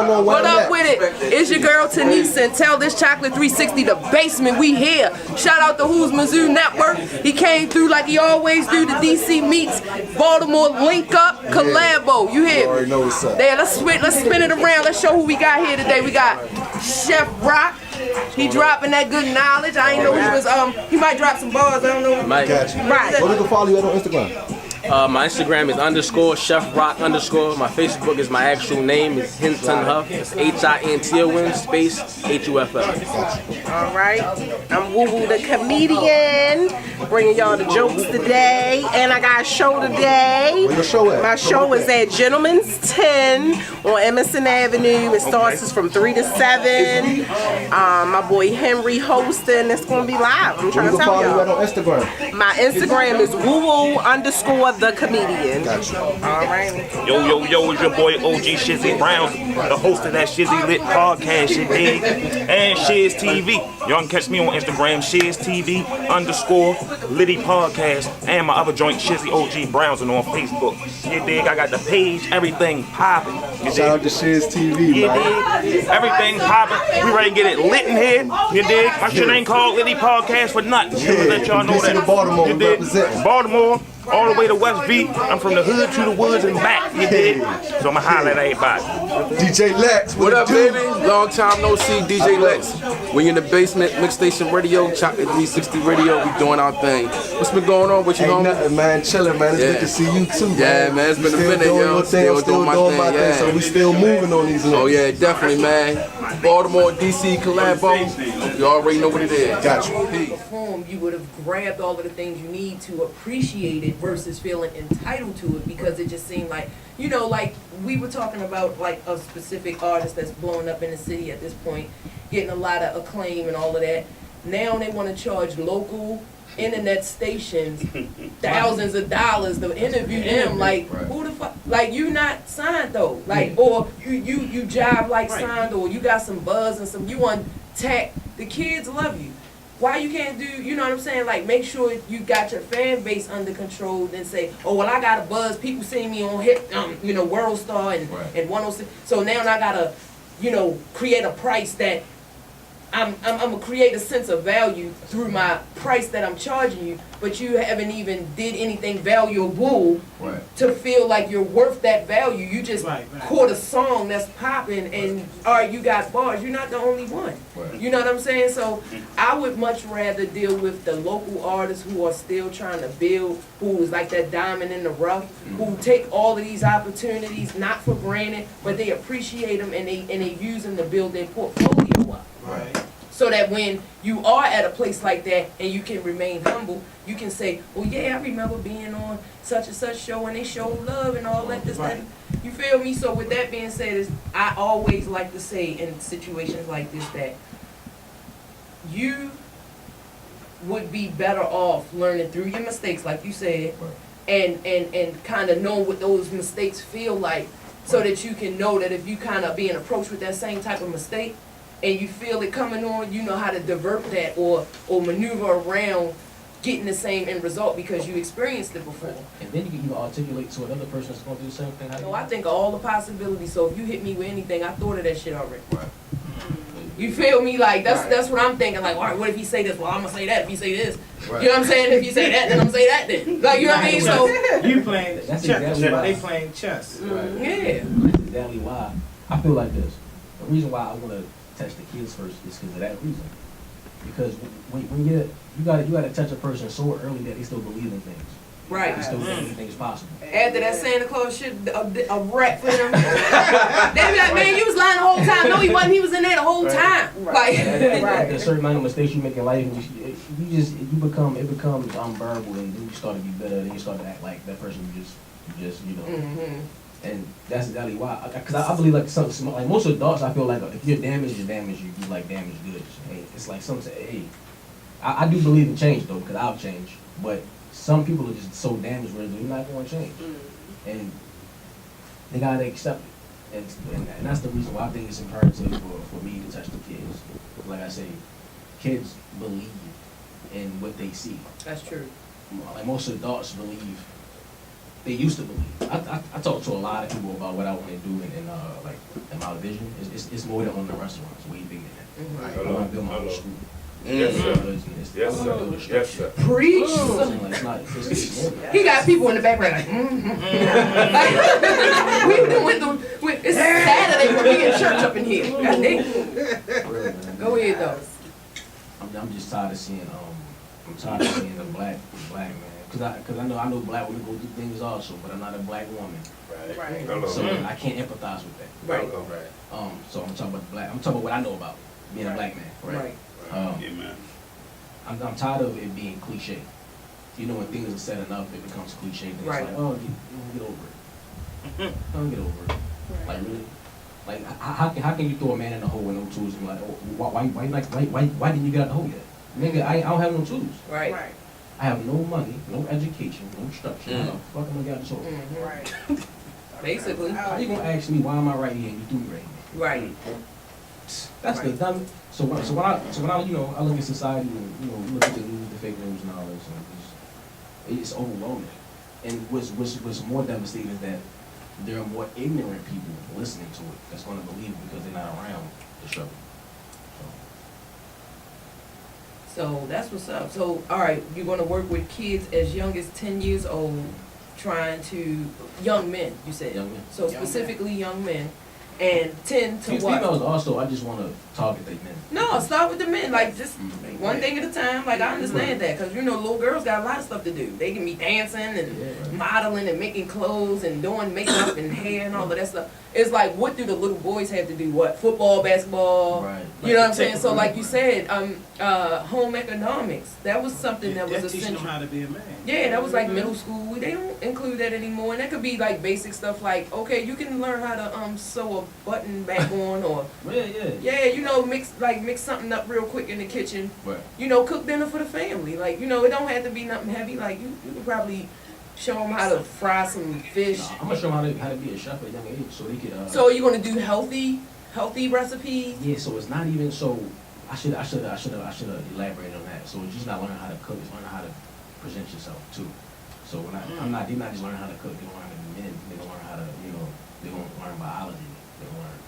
going on? What up with it? It's your girl Tanisa and tell this Chakelet360 the basement. We here. Shout out to Who's Mizzou Network. He came through like he always do. The DC meets Baltimore link up collabo. You hear? You already know what's up. There, let's spin it around. Let's show who we got here today. We got Chef Rock. He dropping that good knowledge. I ain't know he was he might drop some bars. I don't know. Might. Gotcha. Right. Well, they can follow you on Instagram. My Instagram is _chefrock_. My Facebook is my actual name. It's Hinton Huff. It's HINTON space HUFF. All right. I'm Woo Woo the comedian, bringing y'all the jokes today, and I got a show today. Where your show at? My show is at Gentleman's 10 on Emerson Avenue. It starts from 3 to 7. My boy Henry hosting. It's gonna be live. I'm trying to tell follow you y'all. on Instagram. My Instagram is woo_the comedian. Gotcha. All right. Yo, it's your boy OG Shizzy Browns, the host of that Shizzy Lit podcast, shit dig, and Shiz TV. Y'all can catch me on Instagram, Shiz TV _Liddy podcast, and my other joint, Shizzy OG Browns, and on Facebook. You dig? I got the page, everything popping. You Shout out dig? to Shiz TV, You man. dig? Everything popping. We ready to get it lit in here. You dig? My shit ain't called Liddy Podcast for nothing. Yeah. Let y'all know DC that. to Baltimore, You dig? representing. Baltimore. All the way to West V. I'm from the hood to the woods and back, you dig? So I'ma holler at everybody. DJ Lex, What up, it do? baby? Long time no see, DJ Lex. We in the basement, Mixstation Radio, Chakelet360 Radio. We doing our thing. What's been going on with you, Ain't homie? nothing, man. Chilling, man. It's Yeah. good to see you too, man. Yeah, man. It's been a Still minute, doing yo. your thing, Still I'm still doing my doing my thing, thing. yeah. So we still moving on these links. Oh yeah, definitely, man. Baltimore, DC collabo. You already know what it is. Got you. Peace. Home, you would have grabbed all of the things you need to appreciate it versus feeling entitled to it, because it just seemed like, you know, like we were talking about like a specific artist that's blowing up in the city at this point, getting a lot of acclaim and all of that. Now they want to charge local internet stations thousands of dollars to interview them. Like, who the fuck? Like, you not signed though. Like, or you jive like signed, or you got some buzz and some, you want tech. The kids love you. Why you can't do, you know what I'm saying? Like, make sure you got your fan base under control, then say, oh, well, I got a buzz. People see me on hit, you know, World Star and 106. So now I gotta, you know, create a price that I'm gonna create a sense of value through my price that I'm charging you, but you haven't even did anything valuable to feel like you're worth that value. You just caught a song that's popping and you got bars. You're not the only one. You know what I'm saying? So I would much rather deal with the local artists who are still trying to build, who is like that diamond in the rough, who take all of these opportunities not for granted, but they appreciate them and they use them to build their portfolio up. So that when you are at a place like that and you can remain humble, you can say, well, yeah, I remember being on such and such show and they showed love and all that. That. You feel me? So with that being said, I always like to say in situations like this that you would be better off learning through your mistakes, like you said, and kind of know what those mistakes feel like, so that you can know that if you kind of being approached with that same type of mistake, and you feel it coming on, you know how to divert that or maneuver around getting the same end result because you experienced it before. And then you can even articulate to another person that's going to do the same thing. So I think of all the possibilities. So if you hit me with anything, I thought of that shit already. You feel me? Like that's what I'm thinking. Like, all right, what if he say this? Well, I'm gonna say that. If he say this, you know what I'm saying? If you say that, then I'm gonna say that. Then, like, you know what I mean? So you playing that's chess. exactly why. They playing chess. yeah. That's exactly why. I feel like this. The reason why I want to touch the kids first is because of that reason. Because when you gotta touch a person so early that they still believe in things. Right. They still believe anything's possible. After that Santa Claus shit, a rap for them. They be like, man, you was lying the whole time. No, he wasn't. He was in there the whole time. Like, At a certain amount of mistakes you make in life, it becomes unbearable, and then you start to be bitter, then you start to act like that person you just you know. Mm-hmm. And that's exactly why. Because I believe like most adults, I feel like if you're damaged, you're damaged. You like damaged goods. Hey, it's like something. Hey, I do believe in change though, because I've changed. But some people are just so damaged where they're not going to change, and they gotta accept it. And that's the reason why I think it's imperative for me to touch the kids. Like I say, kids believe in what they see. That's true. Like most adults believe they used to believe. I talk to a lot of people about what I want to do in my vision. It's more than on the restaurants, way bigger than that. I want to build my own school. Yes, sir. Yes, sir. Yes, sir. Preach. He got people in the background like, it's Saturday when we in church up in here. God dang. Go ahead though. I'm just tired of seeing the black man. Cause I know black women go through things also, but I'm not a black woman. Right. So I can't empathize with that. Right. So I'm talking about I'm talking about what I know about being a black man. Right. I'm tired of it being cliche. You know, when things are said enough, it becomes cliche. Then Right. It's like, oh, get over it. Don't get over it. Like really. Like how can you throw a man in the hole with no tools and be like, oh, why didn't you get out the hole yet? Nigga, I don't have no tools. Right. I have no money, no education, no structure. How the fuck am I gonna get out this hole? Right. Basically. How you gonna ask me why am I right here and you threw me right here? Right. That's the dumb. So when I I look at society and look at the news, the fake news and all this, and it's overwhelming. And what's more devastating is that there are more ignorant people listening to it that's going to believe it because they're not around the struggle. So that's what's up. So, all right, you're going to work with kids as young as 10 years old, young men, you said. Young men. So specifically young men. And 10 to what? Females also, I just want to target the men. No, start with the men. Like, just one thing at a time. Like, I understand that. Because, little girls got a lot of stuff to do. They can be dancing and modeling and making clothes and doing makeup and hair and all of that stuff. It's like, what do the little boys have to do? What? Football, basketball? Right. You know what I'm saying? So, like you said, home economics. That was something that was teaching them essential. how to be a man. Yeah, that was like middle school. They don't include that anymore. And that could be like basic stuff like, okay, you can learn how to sew a button back on or mix something up real quick in the kitchen. Right. Cook dinner for the family. Like, it don't have to be nothing heavy. Like you could probably show them how to fry some fish. I'm gonna show them how to be a chef at a young age so they could. So you're gonna do healthy recipes? Yeah, so it's not even so. I should have elaborated on that. So it's just not learning how to cook. It's learning how to present yourself too. So when they're not just learning how to cook. They're learning how to be men. They're gonna learn how to they're gonna learn biology. They're gonna learn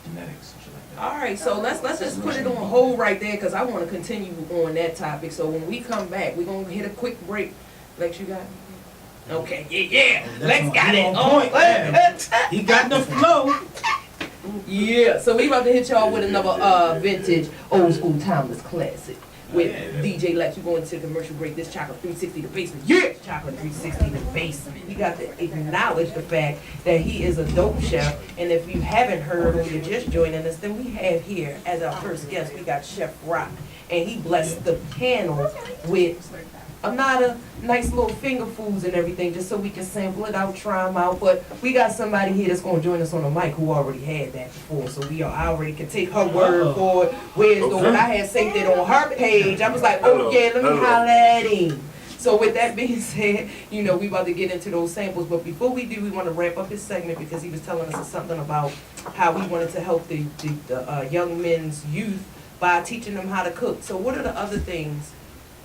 genetics and shit like that. All right, so let's just put it on hold right there because I want to continue on that topic. So when we come back, we're gonna hit a quick break. Lex, you got it? Okay, yeah. Lex got it. He got the flow. Yeah, so we about to hit y'all with another vintage, old school, timeless classic. With DJ Lex, we're going to the commercial break. This Chakelet360 the basement. Yeah! Chakelet360 the basement. We got to acknowledge the fact that he is a dope chef. And if you haven't heard or you're just joining us, then we have here as our first guest, we got Chef Rock. And he blessed the panel with a nice little finger foods and everything, just so we can sample it out, try them out. But we got somebody here that's going to join us on the mic who already had that before, so I already can take her word for it. Where's the one I had saved it on her page? I was like, oh yeah, let me holler at him. So with that being said, we about to get into those samples. But before we do, we want to wrap up his segment because he was telling us something about how he wanted to help the young men's youth by teaching them how to cook. So what are the other things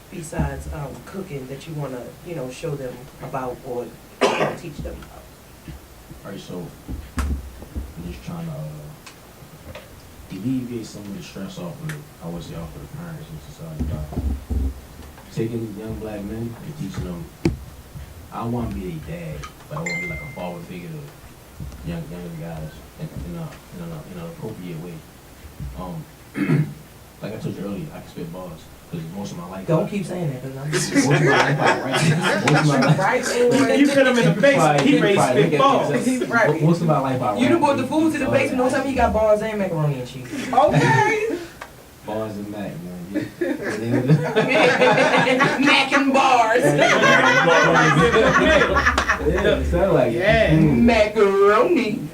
besides cooking that you want to, show them about or teach them about? All right, so I'm just trying to alleviate some of the stress off of the parents in society about taking young black men and teaching them. I don't want to be a dad, but I want to be like a father figure to younger guys in an appropriate way. Like I told you earlier, I can spit bars. Because most of my life. Don't keep saying that, because I'm most of my life I write. You put him in the basement, he raised spit balls. Right. Most of my life I write. You done brought the food to the basement, don't tell me you got bars and macaroni and cheese. Okay. Bars and mac, man. Mac and bars. Yeah, it sounded like it. Macaroni.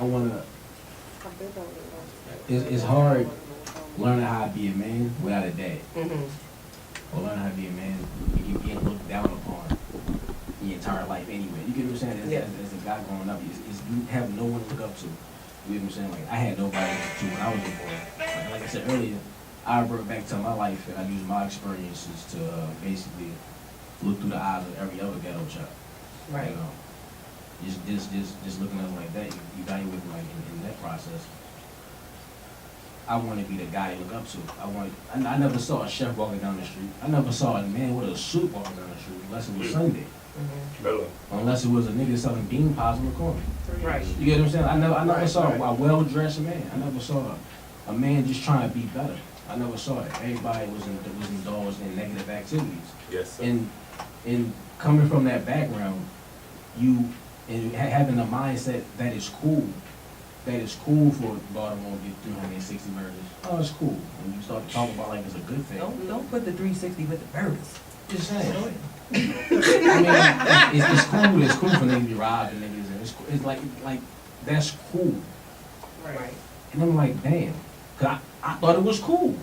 I wanna. It's hard learning how to be a man without a dad. Or learning how to be a man you get looked down upon your entire life anyway. You get what I'm saying? As a guy growing up, you have no one to look up to. You get what I'm saying? Like I had nobody to when I was a boy. Like I said earlier, I revert back to my life and I use my experiences to basically look through the eyes of every other ghetto child. Right. You know, just looking at it like that, you evaluate like in that process. I want to be the guy you look up to. I never saw a chef walking down the street. I never saw a man with a suit walking down the street unless it was Sunday. Unless it was a nigga selling bean pies on the corner. Right. You get what I'm saying? I never saw a well-dressed man. I never saw a man just trying to be better. I never saw it. Everybody was indulged in negative activities. Yes, sir. And coming from that background, having a mindset that is cool for Baltimore to get 360 murders. Oh, it's cool. When you start to talk about like it's a good thing. Don't put the 360 with the murders. Just saying. I mean, it's cool. It's cool for niggas to be robbing niggas, and it's like that's cool. Right. And I'm like, damn, cause I thought it was cool.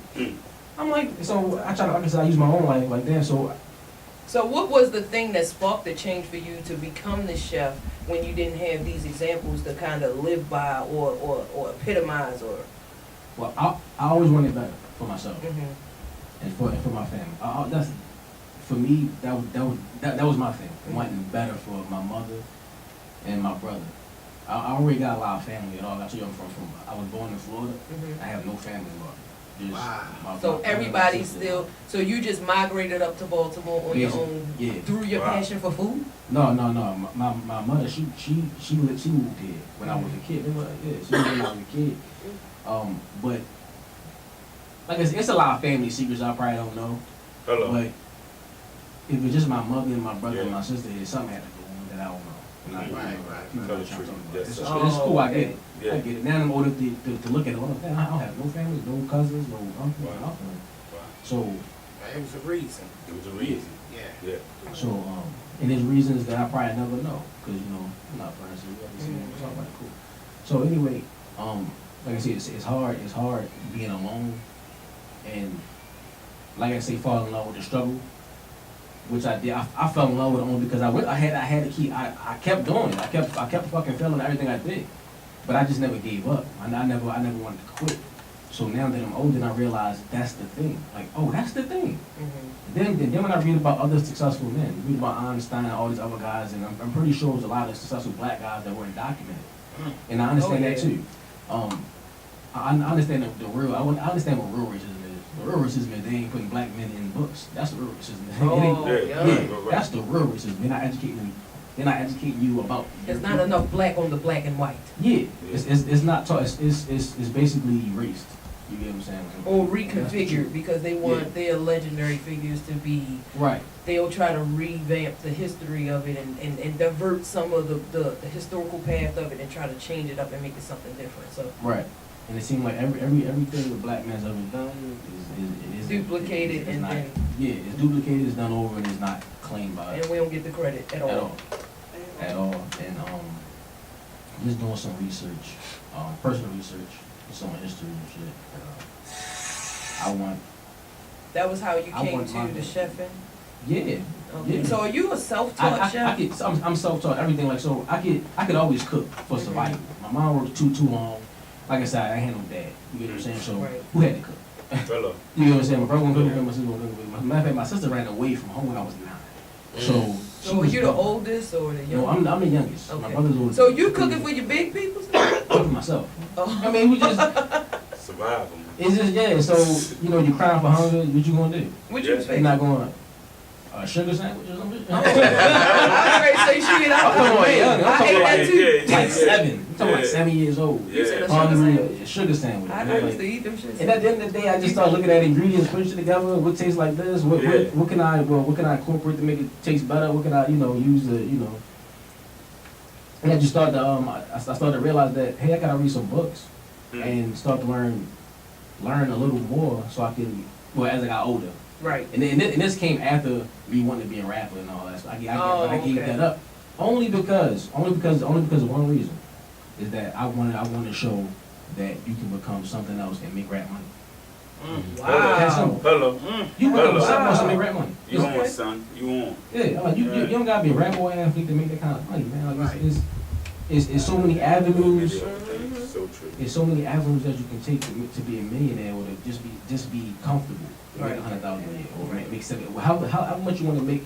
I'm like, so I try to, like I said, I use my own life, like damn. So what was the thing that sparked the change for you to become the chef when you didn't have these examples to kind of live by or epitomize or? Well, I always wanted better for myself Mm-hmm. and for my family. That's for me. That was my thing. Wanting better for my mother and my brother. I already got a lot of family at all. I told you I'm from. I was born in Florida. Mm-hmm. I have no family involved. So everybody's still. So you just migrated up to Baltimore on your own through your passion for food? No. My mother, she moved here when I was a kid. She moved when I was a kid. But like I said, it's a lot of family secrets I probably don't know. But if it's just my mother and my brother and my sister, there's something had to go on that I don't know. Right. It's cool. I get it. I get it. Now I'm old enough to look at it. Well, I don't have no family, no cousins, no uncle, nothing. So it was a reason. Yeah. So and there's reasons that I probably never know, cause I'm not friends with everybody. So I'm like, cool. So anyway, like I said, it's hard being alone, and like I say, fall in love with the struggle, which I did. I fell in love with it only because I had to keep. I kept doing it. I kept fucking failing everything I did, but I just never gave up. I never wanted to quit. So now that I'm older, I realize that's the thing. Like, oh, that's the thing. Mm-hmm. Then when I read about other successful men, read about Einstein and all these other guys, and I'm pretty sure there's a lot of successful black guys that weren't documented. And I understand that too. I understand the real. I understand what real racism is. The real racism is they ain't putting black men in books. That's the real racism. That's the real racism. They're not educating you about. There's not enough black on the black and white. Yeah, it's not taught. It's basically erased. You get what I'm saying? Or reconfigured because they want their legendary figures to be. Right. They'll try to revamp the history of it and divert some of the historical path of it and try to change it up and make it something different. So. Right. And it seems like everything the black man's ever done is duplicated it's duplicated, it's done over, and it's not claimed by us. And we don't get the credit at all. At all. And I'm just doing some research, personal research, some history and shit. That was how you came to the chefing? Yeah. Okay. Yeah. So are you a self-taught chef? I'm self-taught. Everything like so. I could always cook for survival. My mom worked too long. Like I said, I had no dad. You get what I'm saying? So who had to cook? You know what I'm saying? My brother won't cook, my sister won't cook. Matter of fact, my sister ran away from home when I was 9. So were you the oldest or the youngest? No, I'm the youngest. Okay. My brother's oldest. So you cooking for your big people? Cooking myself. Oh. I mean, we just survive. It's just So you crying for hunger. What you gonna do? What you expect? You're not going sugar sandwich or something. I'm ready to say shit. I'm talking about young. I ate that too. Like 7. I'm talking about 7 years old. You said a Sugar sandwich. I never used to eat them shit. And at the end of the day, I just started looking at ingredients, putting it together. What tastes like this? What can I incorporate to make it taste better? What can I use And I just started to I started to realize that hey, I gotta read some books and start to learn a little more so I can as I got older. Right. And this came after me wanting to be a rapper and all that. So I gave that up only because of one reason is that I wanted to show that you can become something else and make rap money. Wow. That's simple. Hello. You can become something else and make rap money. You on, son? You on? Yeah, like you don't gotta be a rapper or athlete to make that kind of money, man. Like it's so many avenues. So true. There's so many avenues that you can take to be a millionaire or to just be comfortable. Make Right. $100,000 a year or make $7. Well, how much you want to make?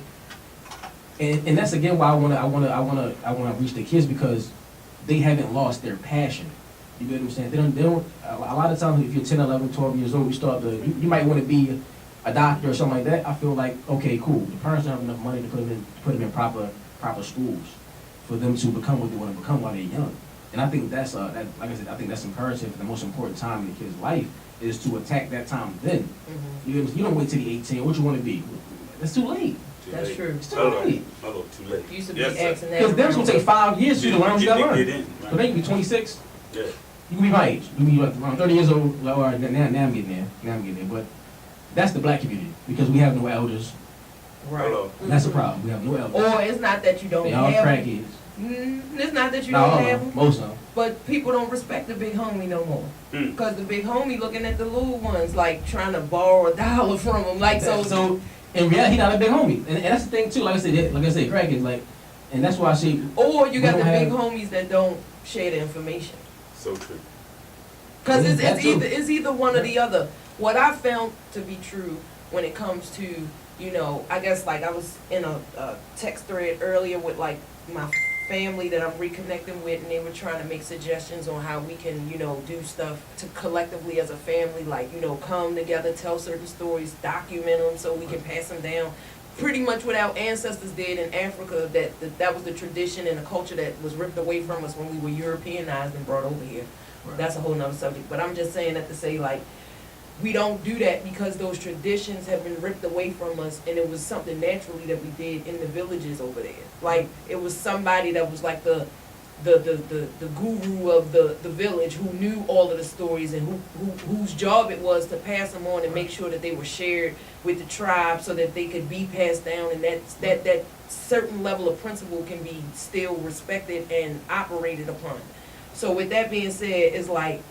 And that's again why I wanna reach the kids, because they haven't lost their passion. You get what I'm saying? They don't. A lot of times, if you're 10, 11, 12 years old, you might want to be a doctor or something like that. I feel like, okay, cool. The parents don't have enough money to put them in proper schools for them to become what they want to become while they're young. And I think that's like I said, I think that's imperative. The most important time in the kid's life is to attack that time then. You don't wait till the 18. What you want to be? That's too late. That's true. It's too late. Hello, too late. Used to be Yes, sir. asking that. Because that's gonna take 5 years for you to learn what you gotta Get learn. in. But then you be 26. Yeah. You can be my age. You can be like around 30 years old. Now I'm getting there. But that's the black community, because we have no elders. Right. Hello. That's a problem. We have no elders. Or it's not that you don't They all have crackheads. It's not that you Not all don't of have them. them, Most of them. but people don't respect the big homie no more. Because the big homie looking at the little ones, like trying to borrow $1 from them. Like, So in reality, he not a big homie, and that's the thing too. Like I said, crackheads. Like, and that's why I say. Or you got we the don't big have- homies that don't share the information. So true. Because That too. it's either one or the other. What I found to be true when it comes to, I guess like I was in a text thread earlier with like my family that I'm reconnecting with, and they were trying to make suggestions on how we can, do stuff to collectively as a family, like, come together, tell certain stories, document them so we can pass them down. Pretty much what our ancestors did in Africa, that was the tradition and the culture that was ripped away from us when we were Europeanized and brought over here. Right. That's a whole nother subject. But I'm just saying that to say, like, we don't do that because those traditions have been ripped away from us, and it was something naturally that we did in the villages over there. Like, it was somebody that was like the guru of the village, who knew all of the stories, and whose job it was to pass them on and make sure that they were shared with the tribe so that they could be passed down, and that certain level of principle can be still respected and operated upon. So with that being said, it's like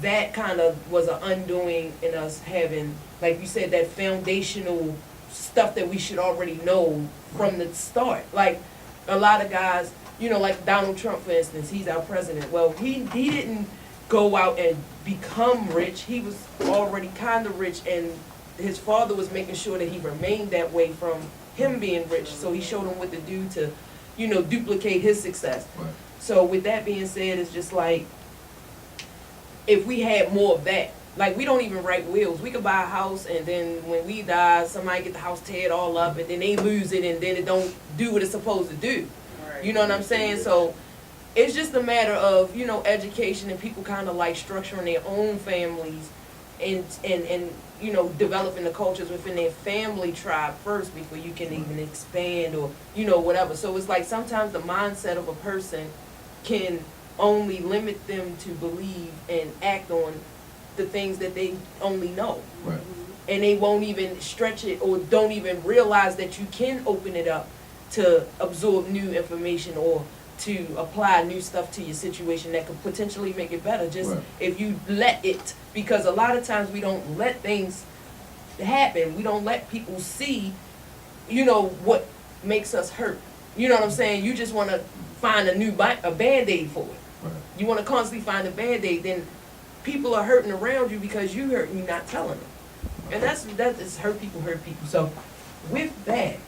that kind of was an undoing in us having, like you said, that foundational stuff that we should already know from the start. Like a lot of guys, like Donald Trump, for instance, he's our president. Well, he didn't go out and become rich. He was already kind of rich, and his father was making sure that he remained that way from him being rich. So he showed him what to do to, duplicate his success. Right. So with that being said, it's just like, if we had more of that, like we don't even write wills. We could buy a house, and then when we die, somebody get the house teared all up, and then they lose it, and then it don't do what it's supposed to do. You know what I'm saying? So it's just a matter of, education, and people kind of like structuring their own families and developing the cultures within their family tribe first before you can even expand or, whatever. So it's like sometimes the mindset of a person can only limit them to believe and act on the things that they only know. Right. And they won't even stretch it or don't even realize that you can open it up to absorb new information or to apply new stuff to your situation that could potentially make it better. Just Right. if you let it, because a lot of times we don't let things happen. We don't let people see, what makes us hurt. You know what I'm saying? You just want to find a Band-Aid for it. Right. You want to constantly find a Band-Aid, then people are hurting around you because you hurt and you're not telling them. And that is hurt people. So with that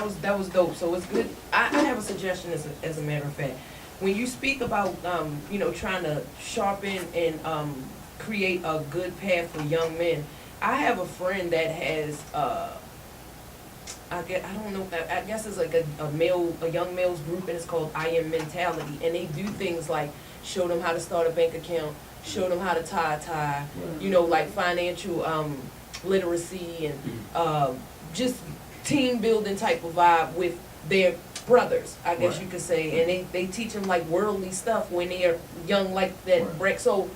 was dope. So it's good. I have a suggestion as a matter of fact. When you speak about trying to sharpen and create a good path for young men, I have a friend that has I guess it's like a young males group, and it's called I Am Mentality, and they do things like show them how to start a bank account, show them how to tie a tie, like financial literacy and just team building type of vibe with their brothers, I guess you could say, and they teach them like worldly stuff when they're young like that. Breck. So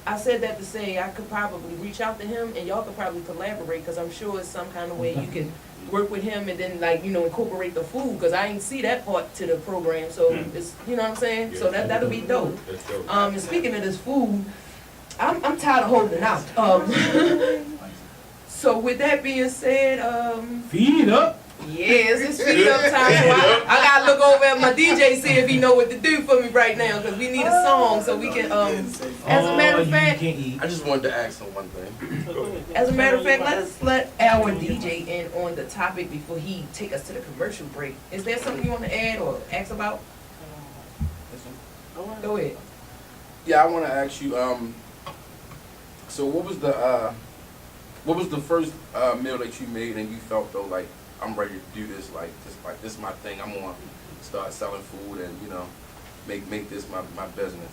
I said that to say I could probably reach out to him, and y'all could probably collaborate, because I'm sure it's some kind of way you can work with him and then incorporate the food, because I ain't see that part to the program. So it's what I'm saying. So that'll be dope. That's dope. And speaking of this food, I'm tired of holding out. So with that being said, Feed up. Yeah, it's a speed up time. So I gotta look over at my DJ, see if he know what to do for me right now, because we need a song so we can, as a matter of fact, I just wanted to ask him one thing. as a matter of fact, let our DJ in on the topic before he take us to the commercial break. Is there something you want to add or ask about? Go ahead. Yeah, I want to ask you. So what was the first meal that you made and you felt though like I'm ready to do this, like this is my thing. I'm gonna start selling food and make this my business.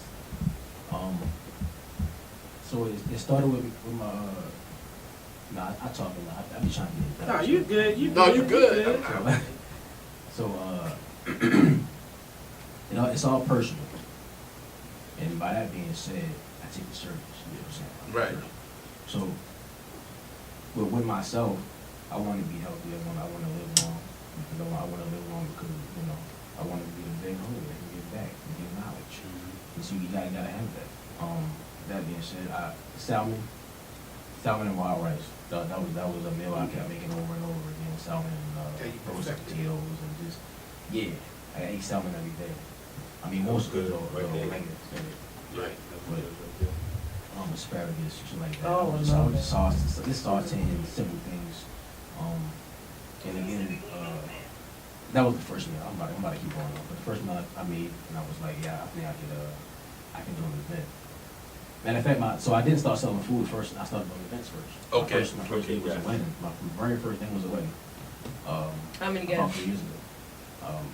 So it started with my. Nah, I talk a lot. I be trying to get it done. No, you good. You No, good. you good. So it's all personal. And by that being said, I take it serious. You know what I'm saying? Right. So with myself, I want to be healthy. I want to live long. I want to live long because I want to be a big hole and give back and give knowledge. And so you gotta have that. That being said, salmon and wild rice. That was a meal I kept making over and over again. Salmon and roasted potatoes and just I ate salmon every day. I mean most of it though, Right. But asparagus, shit like that. Oh, I Just love that. sauce, just sauteing simple things. And again, that was the first meal. I'm about to keep going on. But the first meal I made, and I was like, yeah, I think I can do an event. Matter of fact, so I didn't start selling food first. I started doing events first. Okay. My first thing was a wedding. My very first thing was a wedding. How many About guys? 3 years ago.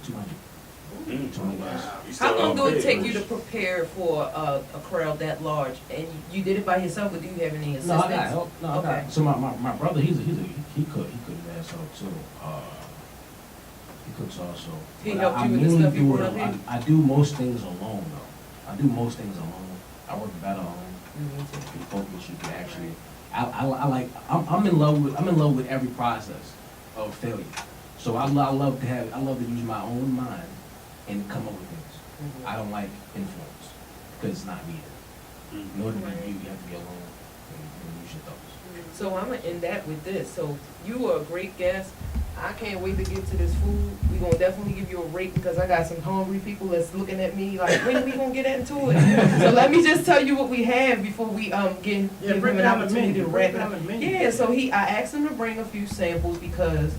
200. 20 guys. How long do it take you to prepare for a crowd that large? And you did it by yourself, or do you have any assistance? No, I got help. No, I got Okay. help. So my brother, he could ass help too. He cooks also. He But helped I you with the mainly stuff you do brought it- up here? I do most things alone though. I do most things alone. I work better alone. You can focus. You can actually. I'm in love with every process of failure. So I love to use my own mind and come up with things. I don't like influence because it's not needed. In order to be you have to be alone and use your thoughts. So I'm gonna end that with this. So you were a great guest. I can't wait to get to this food. We're gonna definitely give you a rate because I got some hungry people that's looking at me like, when we gonna get into it? So let me just tell you what we have before we give him break an down the opportunity menu. to Break wrap it down up. the menu. Yeah, so I asked him to bring a few samples because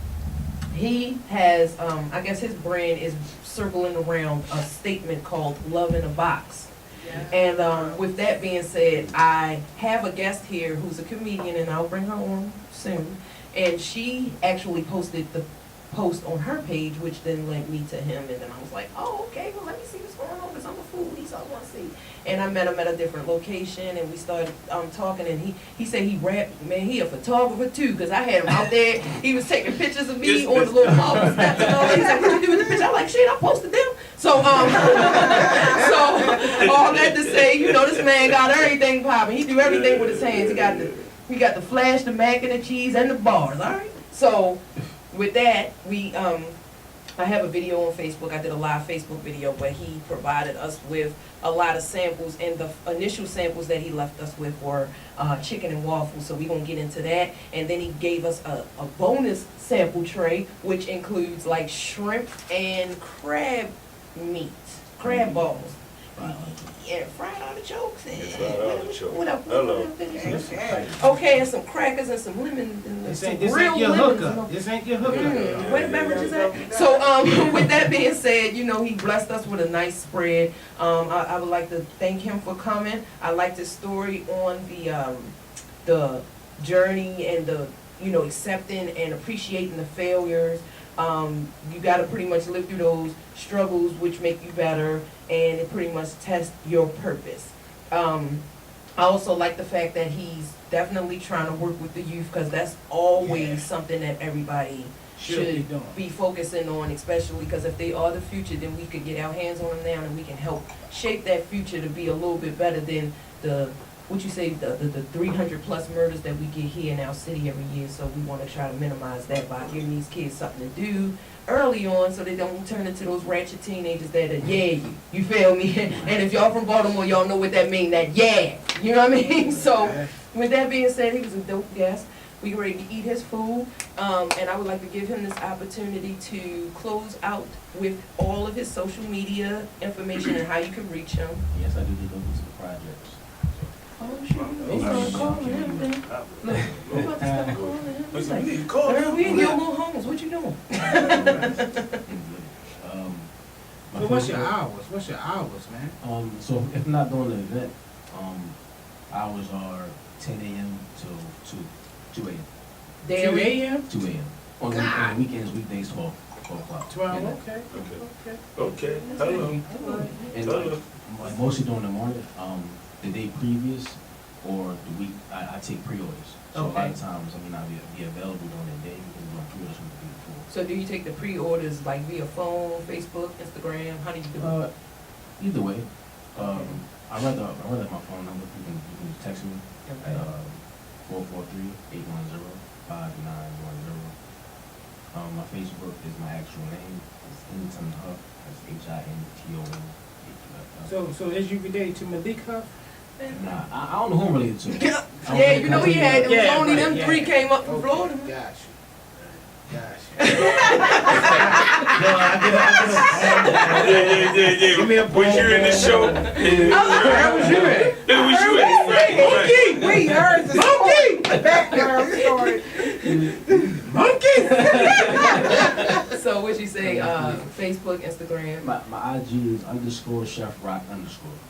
he has, I guess his brand is circling around a statement called "Love in a Box." And with that being said, I have a guest here who's a comedian, and I'll bring her on soon. And she actually posted the post on her page, which then linked me to him. And then I was like, oh, okay, well, let me see what's going on, because I'm a foodie, so I want to see. And I met him at a different location, and we started talking, and he said he rapped, man, he a photographer too, because I had him out there. He was taking pictures of me on the little marble steps and all that. He's like, what you do with the picture? I'm like, shit, I posted them. So, so all that to say, this man got everything popping. He do everything with his hands. He got the flash, the mac and the cheese, and the bars, all right? So with that, I have a video on Facebook. I did a live Facebook video where he provided us with a lot of samples, and the initial samples that he left us with were chicken and waffles, so we're going to get into that. And then he gave us a bonus sample tray, which includes like shrimp and crab meat, crab balls. Yeah, fried artichokes and what else? Hello. Okay, and some crackers and some lemon and This some ain't real your lemons. hookup. This ain't your hookup. Where the beverages at? So, with that being said, he blessed us with a nice spread. I would like to thank him for coming. I liked his story on the journey and the, accepting and appreciating the failures. You got to pretty much live through those struggles, which make you better, and it pretty much tests your purpose. I also like the fact that he's definitely trying to work with the youth, because that's always something that everybody should be focusing on, especially because if they are the future, then we could get our hands on them now and we can help shape that future to be a little bit better than the 300 plus murders that we get here in our city every year. So we want to try to minimize that by giving these kids something to do early on, so they don't turn into those ratchet teenagers that you feel me? And if y'all from Baltimore, y'all know what that mean, that you know what I mean? So with that being said, he was a dope guest. We get ready to eat his food, and I would like to give him this opportunity to close out with all of his social media information and how you can reach him. Yes, I do deliver to the projects. Oh, sure. I'm gonna call him then. Look, I'm about to start calling him. He's like, need to call "Girl, we in your little homes. What you doing?" So what's your hours? What's your hours, man? So if I'm not doing the event, hours are 10 a.m. till 2 a.m. 2 Daily. a.m.? 2 a.m. On the weekends, weekdays, 12 o'clock. 12, And, okay. Okay. Hello. And like mostly during the morning, the day previous or the week, I take pre-orders. So a lot Okay. of times I may not be available during the day because I'm doing pre-orders from the week before. So do you take the pre-orders like via phone, Facebook, Instagram? How do you do it? Either way, I rather my phone number. You can text me Okay. at 443-810-5910. My Facebook is my actual name. It's Hinton Huff. That's HINTON. So is you related to Malik Huff? Nah, I don't know who I'm related to. Yeah, you know he had, it was Yeah, only right, them yeah. three came up from Florida. Gotcha. Yeah. Give me a Was you in the show? Where was you at? Yeah, was you in? Right. We heard the monkey background story. Monkey. So what you say, Facebook, Instagram? My IG is _ChefRock_.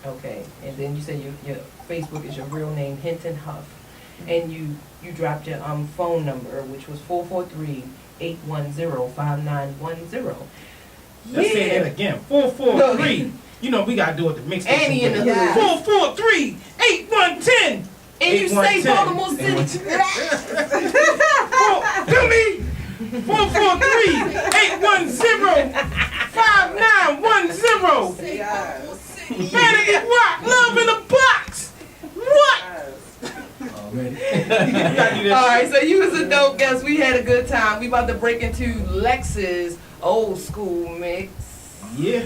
Okay, and then you say your Facebook is your real name, Hinton Huff. And you dropped your phone number, which was 443-810-5910. Let's say that again. 443. You know we gotta do it the mix. Annie in the hood. 443-8110. And you say 8110. Baltimore City. Tell me. 443-810-5910. Man, it rock. Love in a box. What? Already. Alright, so you was a dope guest. We had a good time. We about to break into Lex's old school mix. Yeah.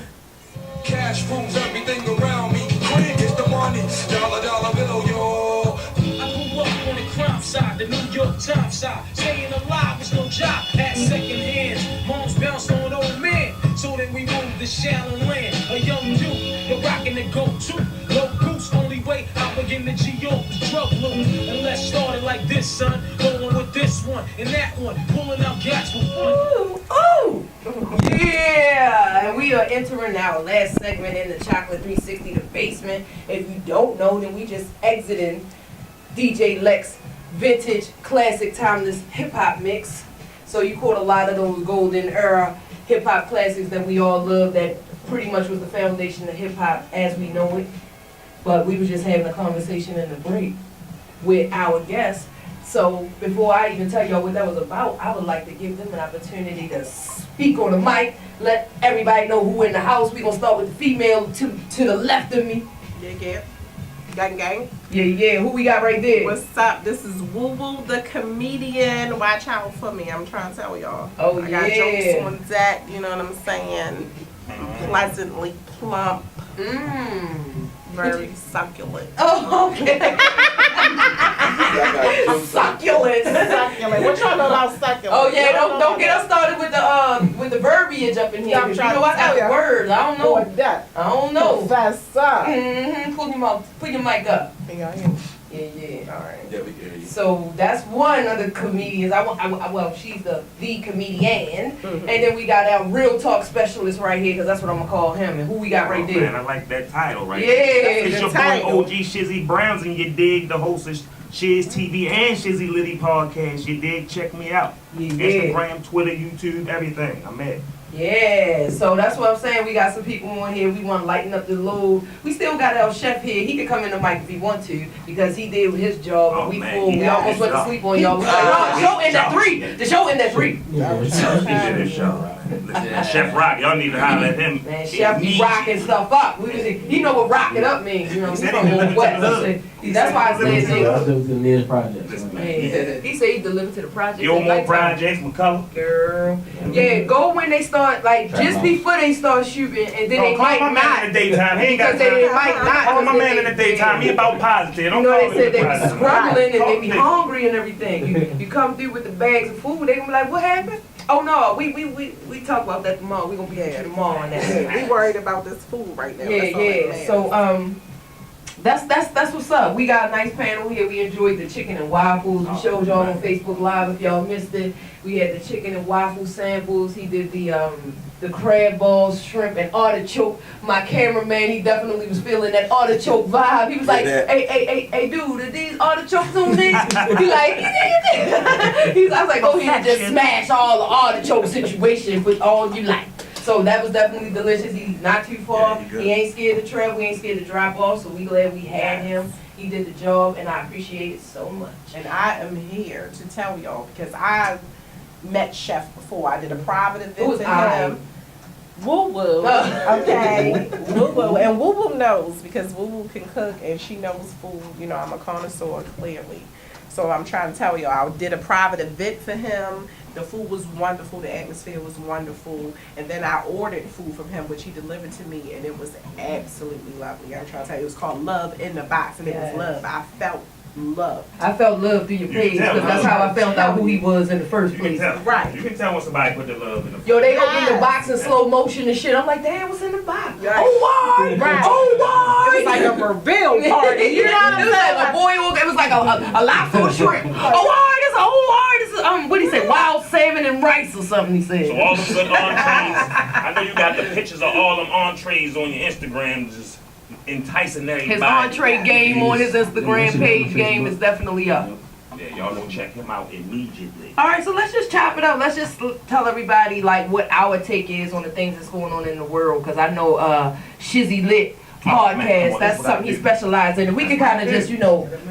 Cash rules everything around me. Quick is the money, dollar bill, yo. I grew up on the crime side, the New York Times side. Staying alive was no job, had second hands. Moms bounced on old men, so then we moved to Shallon Land. A young youth, you're rocking the go-to. Low goose, only way I begin to G.O. was drug loot. And let's start it like this, son. Going with this one and that one, pulling out gas for fun. Ooh! Yeah! And we are entering our last segment in the Chakelet360, the basement. If you don't know, then we just exiting DJ Lex vintage, classic, timeless hip-hop mix. So you caught a lot of those golden era hip-hop classics that we all love that pretty much was the foundation of hip-hop as we know it. But we were just having a conversation in the break with our guests. So before I even tell y'all what that was about, I would like to give them an opportunity to speak on the mic, let everybody know who in the house. We're going to start with the female to the left of me. Yeah. Gang gang. Yeah. Who we got right there? What's up? This is Woo Woo the comedian. Watch out for me. I'm trying to tell y'all. Oh, I got yeah. jokes on deck, you know what I'm saying? Pleasantly plump, very succulent. Oh, okay. Succulent. Succulent. What y'all know about succulent? Oh yeah, Y'all know don't get us started with the verbiage up in here. I'm 'Cause you trying know to I got tell the ya. words. I don't know. Or that. I don't know. Professor. Put your mic up. Can y'all hear me? Yeah. All right. Yeah, we can hear you. So that's one of the comedians. Well, she's the comedian, and then we got our real talk specialist right here, because that's what I'm gonna call him. And who we got right Man, there? I like that title right Yeah. there. It's the your title. boy OG Shizzy Browns, and you dig the host of Shiz TV and Shizzy Liddy podcast. You dig? Check me out. Yeah. Instagram, Twitter, YouTube, everything. I'm at. Yeah, so that's what I'm saying. We got some people on here. We want to lighten up the load. We still got our chef here. He can come in the mic if he want to, because he did his job. Oh, we man, full. he We got almost his went to job. sleep on y'all. The show ended at 3. The show ended at 3. He did his show. Chef Rock, y'all need to holler at him. Man, Chef be rocking stuff up. He know what rocking up means. You know, he's from Old West. That's why I said I do the nearest project. man, he said he delivered to the project. Yo, more projects, McCullough. Girl. Yeah, go when they start, like, just before they start shooting, and then they Call might my man not. in the daytime. He ain't got Because they time. might not. Call my man in the daytime. He about positive. You Don't know, call they me said they be positive. struggling and they be Call hungry and everything. You come through with the bags of food, they gonna be like, what happened? Oh no, we talk about that tomorrow. We gonna be with you tomorrow on that. We worried about this food right now. Yeah, That's all that yeah. matters. So that's what's up. We got a nice panel here. We enjoyed the chicken and waffles. We showed y'all on Facebook Live if y'all missed it. We had the chicken and waffle samples. He did the crab balls, shrimp, and artichoke. My cameraman, he definitely was feeling that artichoke vibe. He was like, hey, dude, are these artichokes on this? He like, I was like, go ahead and just smash all the artichoke situation with all you like. So that was definitely delicious. He's not too far. He ain't scared to travel. He ain't scared to drop off. So we glad we had him. He did the job, and I appreciate it so much. And I am here to tell y'all because I met Chef before. I did a private event Who's to I? him. Woo Woo, okay. Woo Woo, and Woo Woo knows because Woo Woo can cook and she knows food. You know, I'm a connoisseur clearly. So I'm trying to tell y'all, I did a private event for him. The food was wonderful, the atmosphere was wonderful, and then I ordered food from him, which he delivered to me, and it was absolutely lovely. I'm trying to tell you, it was called Love in the Box, and it was love. I felt love. I felt love through your page because that's how I found out who he was in the first place. Right. You can tell when somebody put the love in the Yo, they opened the box in slow motion and shit. I'm like, damn, what's in the box? Right. Oh, why? Right. Oh, why? It was like a reveal party. You know what I'm It was saying? like a boy, it was like a lot full of shrimp. Oh, why? This is what do you say? Wild salmon and rice or something, he said. So all the good entrees, I know you got the pictures of all them entrees on your Instagram, just enticing everybody. His entree game on his Instagram page game is definitely up. Yeah, y'all go check him out immediately. All right, so let's just chop it up. Let's just tell everybody like what our take is on the things that's going on in the world, because I know Shizzy Lit podcast, that's something he specializes in. And we can kind of just,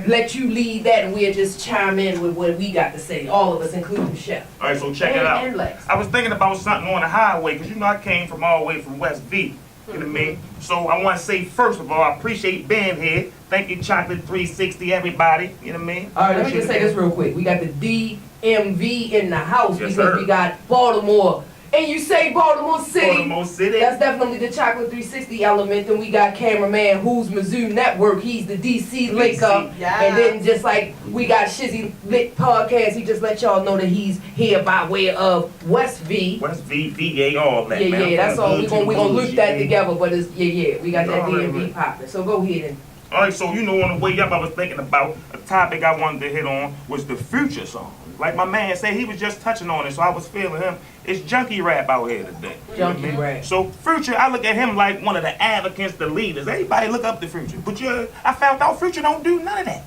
let you lead that and we'll just chime in with what we got to say, all of us, including the chef. All right, so check it out. I was thinking about something on the highway, because I came from all the way from West V. You know what I mean? So I want to say, first of all, I appreciate being here. Thank you, Chakelet360, everybody. You know what I mean? All right, let me just say this real quick. We got the DMV in the house Yes, because sir. we got Baltimore. And you say Baltimore City. Baltimore City. That's definitely the Chakelet360 element. Then we got cameraman who's Mizzou Network. He's the DC link up. Yes. And then just like we got Shizzy Lit podcast, he just let y'all know that he's here by way of West V. West V, VA, all that, Yeah, man. yeah, that's all. We gonna loop that together. together, but it's we got that All right, DMV man. popping. So go ahead and All right, so on the way up, I was thinking about a topic I wanted to hit on was the Future song. Like my man said, he was just touching on it, so I was feeling him. It's junkie rap out here today. junkie rap. So Future, I look at him like one of the advocates, the leaders. Everybody look up to Future, but I found out Future don't do none of that.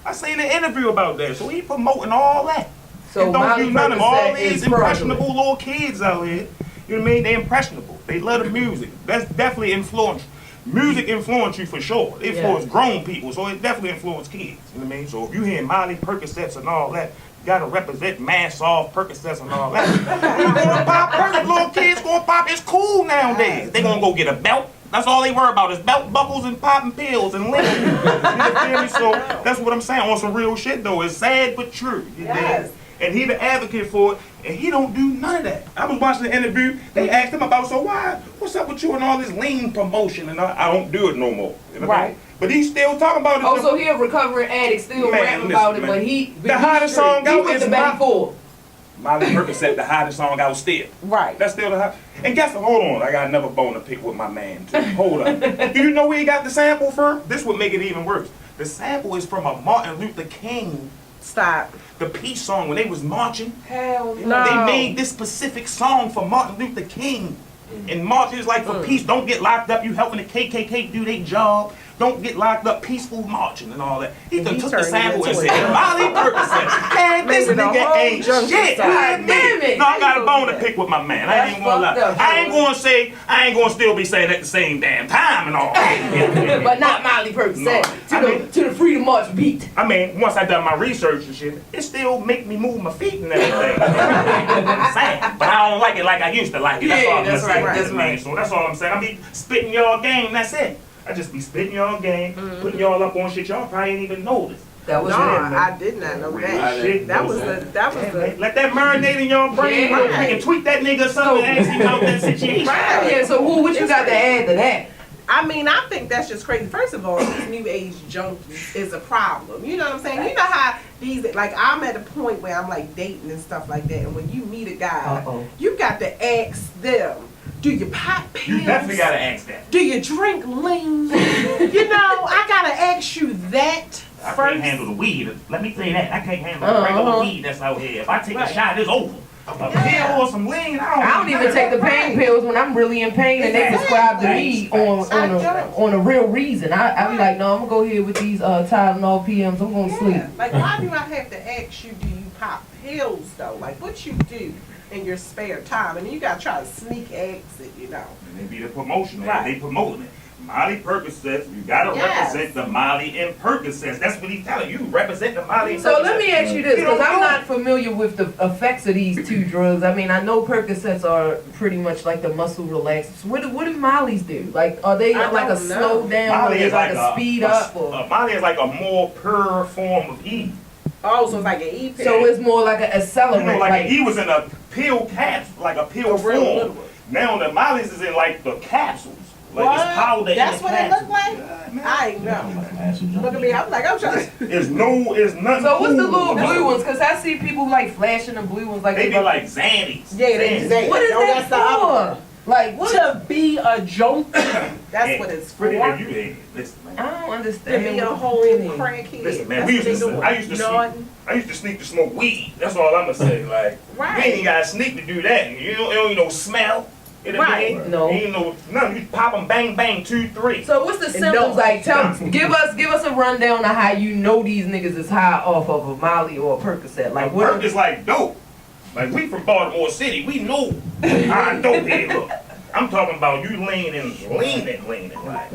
I seen an interview about that, so he promoting all that. So And don't Molly do none of all Percocet these is impressionable fraudulent. little kids out here. You know what I mean? They impressionable. They love the music. That's definitely influence. Music influence you for sure. It influence grown people, so it definitely influence kids. You know what I mean? So if you hear Molly Percocets and all that, you gotta represent Mass Off Percocets and all that. You gonna pop Percocets, little kids gonna pop. It's cool nowadays. They gonna go get a belt. That's all they worry about is belt buckles and popping pills and living. You feel me? So that's what I'm saying on some real shit though. It's sad but true. You dig? And he the advocate for it, and he don't do none of that. I was watching the interview, they asked him about, so what's up with you and all this lean promotion, and I don't do it no more. You know what I mean? But he's still talking about it. Oh, so he a recovering addict, still rapping about it, but The hottest song out with is the Betty Ford. Molly Percocet, the hottest song out still. Right. That's still the hot. And guess what? Hold on, I got another bone to pick with my man too. Hold on. Do you know where he got the sample from? This would make it even worse. The sample is from a Martin Luther King. Stop. The peace song when they was marching. Hell no. They made this specific song for Martin Luther King. And marching is like for peace, don't get locked up, you helping the KKK do their job. don't get locked up, peaceful marching and all that. He And done he took the turned it sample and into said, a- Molly Percocet. Man, this Made it a nigga whole ain't junkie shit. song. God damn it. No, I got a bone to Yeah. pick with my man. I That's ain't gonna lie. fucked up, I ain't bro. gonna say, I ain't gonna still be saying at the same damn time and all. But not Molly Percocet. No, To the Freedom March beat. I mean, once I done my research and shit, it still make me move my feet and everything. I'm saying, but I don't like it like I used to like it. That's Yeah, all I'm that's saying. right, that's right. So that's all I'm saying. I be spitting y'all game. That's it. I just be spitting y'all game, putting y'all up on shit y'all probably ain't even noticed. That was No, real, man. I did not know that. Shit, That was the. Let that marinate in your brain. Yeah. We can tweak that nigga or something and ask him about that situation. Right. Yeah, so what you got to add to that? I mean, I think that's just crazy. First of all, these new age junkies is a problem. You know what I'm saying? You know how these, like, I'm at a point where I'm like dating and stuff like that. And when you meet a guy, you got to ask them, do you pop pills? You definitely gotta ask that. Do you drink lean? You know, I gotta ask you that I first. can't handle the weed. Let me tell you that. I can't handle the regular weed that's out here. If I take a shot, it's over. A pill or some lean, I don't even take the pain pills when I'm really in pain and they prescribe to me on a real reason. I be like, no, I'm gonna go here with these Tylenol PMs. I'm gonna sleep. Like, why do I have to ask you, do you pop pills though? Like, what you do in your spare time? And you gotta try to sneak exit, you know. And they be the promotion, man. Right. They promoting it. Molly Percocets, you gotta Yes. represent the Molly and Percocets. That's what he's telling you. Represent the Molly and So Percocets. let me ask you this, You don't because I'm know. not familiar with the effects of these two drugs. I mean, I know Percocets are pretty much like the muscle relaxers. What do Molly's do? Like, are they I like a don't slow know. down, or Molly is is like a speed up? Or? Molly is like a more pure form of E. Oh, so it's like an e-pill. So it's more like an accelerant. You know, like he was in a pill capsule, like a pill A real little form. one. Now the Molly's is in like the capsules. Like What? it's powder That's in what the it look capsule. like? Yeah, man. I ain't know. Look at me, I'm like, I'm trying to. It's nothing. So what's the cool. little That's blue what- ones? Because I see people like flashing the blue ones like They be about- like Xannies. Yeah, they Xannies. say. What is No, that that's the other for? Like what? To be a junkie. That's Yeah. what it's for. Pretty good, you ain't. Listen, man. I don't To understand. be a what whole the meaning. crackhead. Listen, man, That's we what used to. they doing. I used to Naughty. sneak. I used to sneak to smoke weed. That's all I'ma say. Like, Right. you ain't gotta sneak to do that. You don't even no smell. You know what I mean? Right. No. You ain't no nothing. You pop them, bang, bang, 2, 3. So what's the symptoms no. like? Give us a rundown of how you know these niggas is high off of a Molly or a Percocet. Like what? Perk is like dope. Like we from Baltimore City, we know how dope here look. I'm talking about you leaning. Right.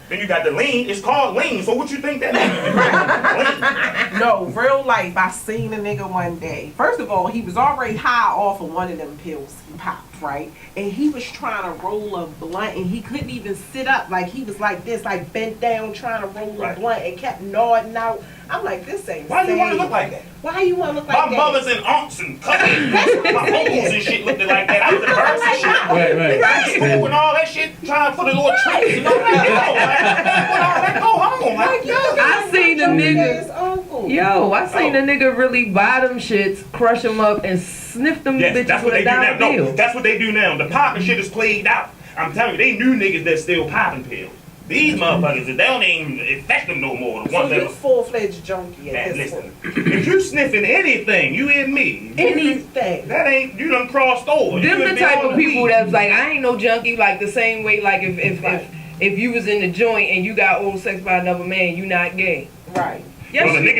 Then you got the lean. It's called lean. So what you think that means? Lean. No, real life, I seen a nigga one day. First of all, he was already high off of one of them pills he popped, right? And he was trying to roll a blunt and he couldn't even sit up. Like he was like this, like bent down trying to roll a Right. blunt and kept nodding out. I'm like, this ain't Why you want to safe. look like that? Why you want to look My like that? mothers and aunts and cousins, my uncles and shit looked like that. I was embarrassed and shit. Right. School and all that shit, trying to put a little tricks and all that. Go home. Like, yo, I seen the nigga. His uncle. Yo, I seen a nigga really buy them shits, crush them up, and sniff them yes, bitches that's what with they a do dollar now. bill. No, that's what they do now. The popping shit is played out. I'm telling you, they new niggas that still popping pills. These motherfuckers, they don't even affect them no more. The So ones you that full-fledged junkie at man, this listen. point. If you sniffing anything, you and me. Anything. That ain't you done crossed over. Them You the done type been of on people weed. that's like, I ain't no junkie. Like the same way, like Right. if you was in the joint and you got oral sex by another man, you not gay. Right. Yes, Well, the you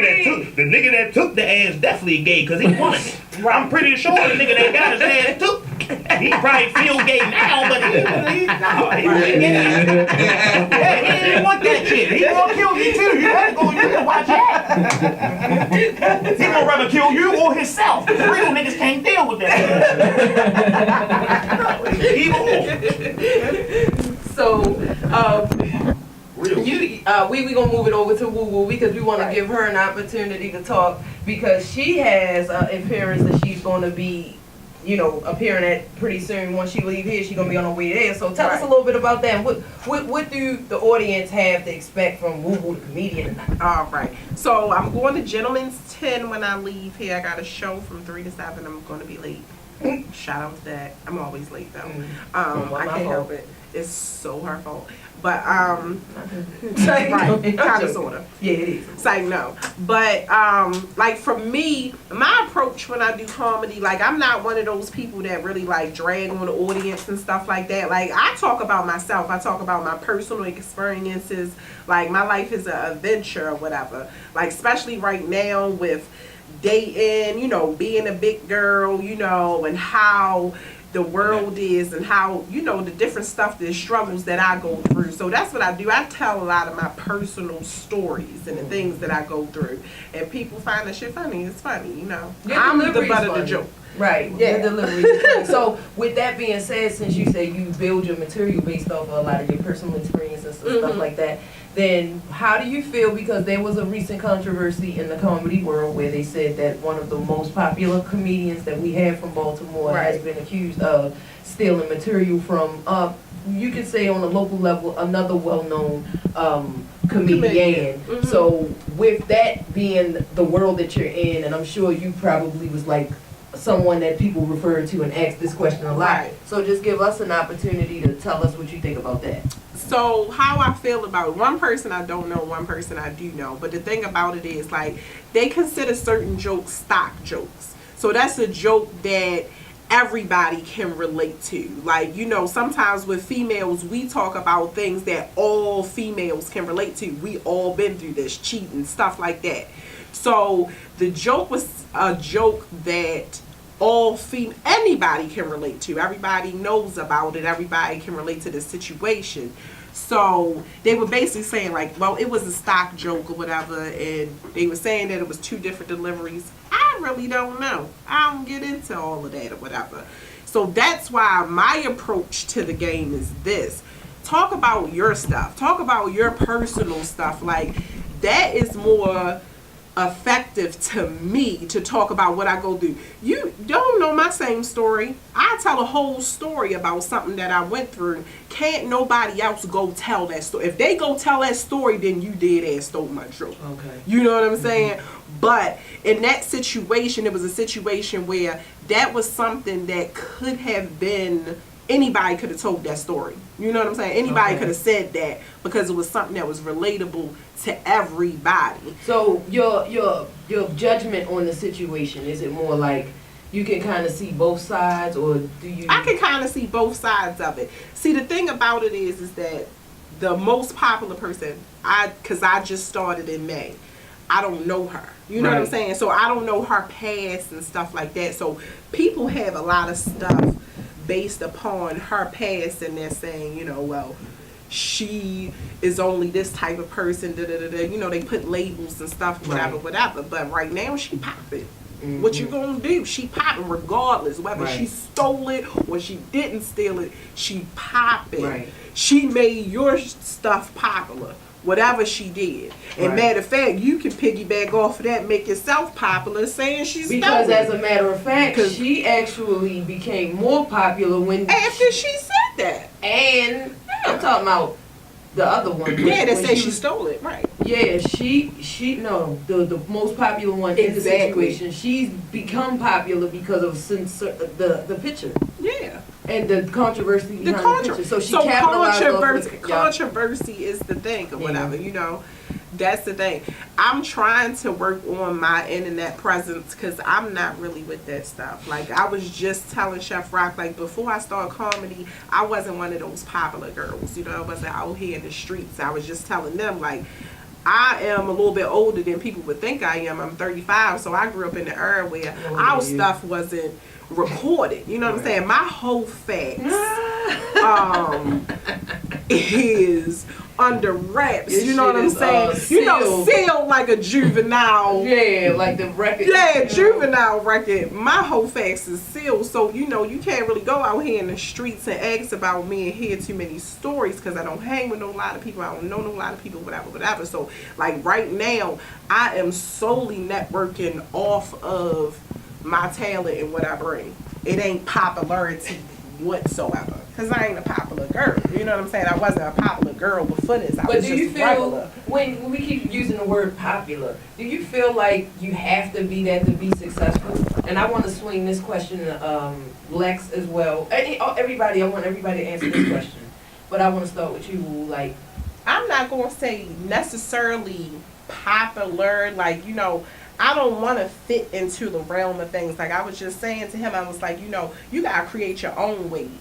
nigga that took the ass definitely gay because he wanted it. Right. I'm pretty sure the nigga that got his ass took, he probably feel gay now, but he ain't gay. Yeah, he didn't want that shit. He gonna kill you too. You better watch out. He gonna rather kill you or himself. Real niggas can't deal with that. Evil. So, we gonna move it over to Woo Woo because we want to give her an opportunity to talk because she has an appearance that she's gonna be, appearing at pretty soon. Once she leave here, she's gonna be on her way there. So tell us a little bit about that. What do the audience have to expect from Woo Woo the comedian tonight? All right. So I'm going to Gentleman's 10 when I leave here. I got a show from 3 to 7. I'm going to be late. Shout out to that. I'm always late though. Well, I my can't fault. help it. It's so her fault. But right, kind of sorta. Yeah, it is. It's like no, but like for me, my approach when I do comedy, like I'm not one of those people that really like drag on the audience and stuff like that. Like I talk about myself, I talk about my personal experiences. Like my life is an adventure or whatever. Like especially right now with dating, you know, being a big girl, you know, and how the world is and how, you know, the different stuff, the struggles that I go through. So that's what I do. I tell a lot of my personal stories and the things that I go through. And people find that shit funny. It's funny, you know. I'm the butt of the joke. Right, Yeah. your delivery is funny. So with that being said, since you say you build your material based off of a lot of your personal experiences and stuff like that, then how do you feel, because there was a recent controversy in the comedy world where they said that one of the most popular comedians that we have from Baltimore has been accused of stealing material from, you could say on a local level, another well-known comedian. So with that being the world that you're in, and I'm sure you probably was like someone that people refer to and ask this question a lot. Right. So just give us an opportunity to tell us what you think about that. So how I feel about it, one person I don't know, one person I do know. But the thing about it is, like, they consider certain jokes stock jokes. So that's a joke that everybody can relate to. Like, you know, sometimes with females, we talk about things that all females can relate to. We all been through this, cheating, stuff like that. So the joke was a joke that anybody can relate to. Everybody knows about it. Everybody can relate to the situation. So they were basically saying like, well, it was a stock joke or whatever, and they were saying that it was two different deliveries. I really don't know. I don't get into all of that or whatever. So that's why my approach to the game is this. Talk about your stuff. Talk about your personal stuff. Like, that is more effective to me to talk about what I go through. You don't know my same story. I tell a whole story about something that I went through. Can't nobody else go tell that story. If they go tell that story, then you did ass stole my joke. Okay. You know what I'm saying? But in that situation, it was a situation where that was something that could have been, anybody could have told that story. You know what I'm saying? Anybody could have said that because it was something that was relatable to everybody. So your judgment on the situation, is it more like you can kind of see both sides, or do you? I can kind of see both sides of it. See, the thing about it is that the most popular person, because I just started in May, I don't know her. You know what I'm saying? So I don't know her past and stuff like that. So people have a lot of stuff based upon her past, and they're saying, you know, well, she is only this type of person, you know, they put labels and stuff, whatever. But right now, she popping. What you gonna do? She popping regardless, whether she stole it or she didn't steal it. She popping. She made your stuff popular, whatever she did. And matter of fact, you can piggyback off of that, make yourself popular, saying she stole it. Because as a matter of fact, she actually became more popular when after she said that. And I'm talking about the other one. Yeah, they say she stole it, right? Yeah, the most popular one in the situation. She's become popular because of the picture. Yeah. And the controversy behind the picture. So she capitalized off controversy is the thing or whatever, you know. That's the thing. I'm trying to work on my internet presence because I'm not really with that stuff. Like, I was just telling Chef Rock, like, before I started comedy, I wasn't one of those popular girls. You know, I wasn't out here in the streets. I was just telling them, like, I am a little bit older than people would think I am. I'm 35, so I grew up in the era where our stuff wasn't recorded. You know what I'm saying? My whole facts is under wraps. You know what I'm saying? You know, sealed like a juvenile. Yeah, like the record. Yeah, juvenile record. My whole facts is sealed. So, you know, you can't really go out here in the streets and ask about me and hear too many stories because I don't hang with a lot of people. I don't know a lot of people, whatever. So, like, right now, I am solely networking off of my talent and what I bring. It ain't popularity whatsoever. Because I ain't a popular girl. You know what I'm saying? I wasn't a popular girl before this. I was just regular. When we keep using the word popular, do you feel like you have to be that to be successful? And I want to swing this question to Lex as well. Everybody, I want everybody to answer this question. But I want to start with you, like. I'm not going to say necessarily popular, like, you know, I don't want to fit into the realm of things. Like I was just saying to him, I was like, you know, you got to create your own wave.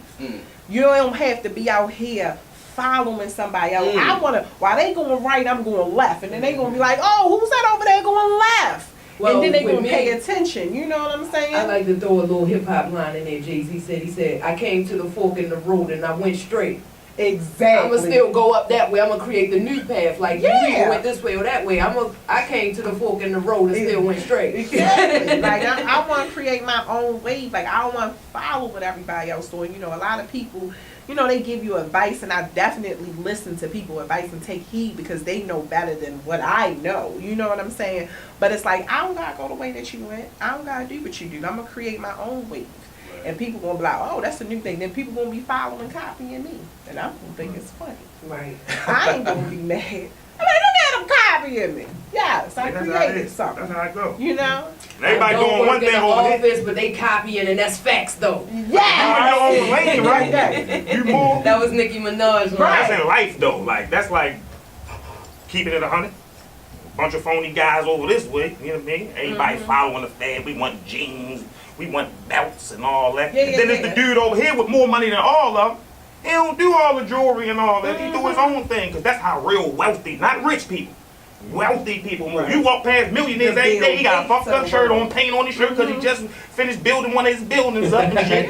You don't have to be out here following somebody else. I want to, while they going right, I'm going left. And then they going to be like, oh, who's that over there going left? Well, and then they with going to me, pay attention. You know what I'm saying? I like to throw a little hip hop line in there. Jay-Z said, I came to the fork in the road and I went straight. Exactly. I'm gonna still go up that way. I'm gonna create the new path. Like you either went this way or that way. I came to the fork in the road and still went straight. Exactly. Like I want to create my own wave. Like I don't want to follow what everybody else doing. You know, a lot of people, you know, they give you advice, and I definitely listen to people's advice and take heed because they know better than what I know. You know what I'm saying? But it's like I don't gotta go the way that you went. I don't gotta do what you do. I'm gonna create my own wave. And people gonna be like, oh, that's a new thing. Then people gonna be following, copying me, and I'm gonna think it's funny. Right. I ain't gonna be mad. I mean, look at them copying me. Yes, I created something. That's how it go. You know. Everybody Don't doing work one in thing the over here. office, but they copying, and that's facts though. Yeah. You in your own lane, right? You move. That was Nicki Minaj. Right. That's in life though. Like that's like keeping it 100. Bunch of phony guys over this way. You know what I mean? Everybody following the fad. We want jeans. We want belts and all that. Yeah, and then there's the dude over here with more money than all of them. He don't do all the jewelry and all that. He do his own thing because that's how real wealthy, not rich people, wealthy people move. Right. You walk past millionaires every day, he got a fucked up shirt on, paint on his shirt because he just finished building one of his buildings up and shit.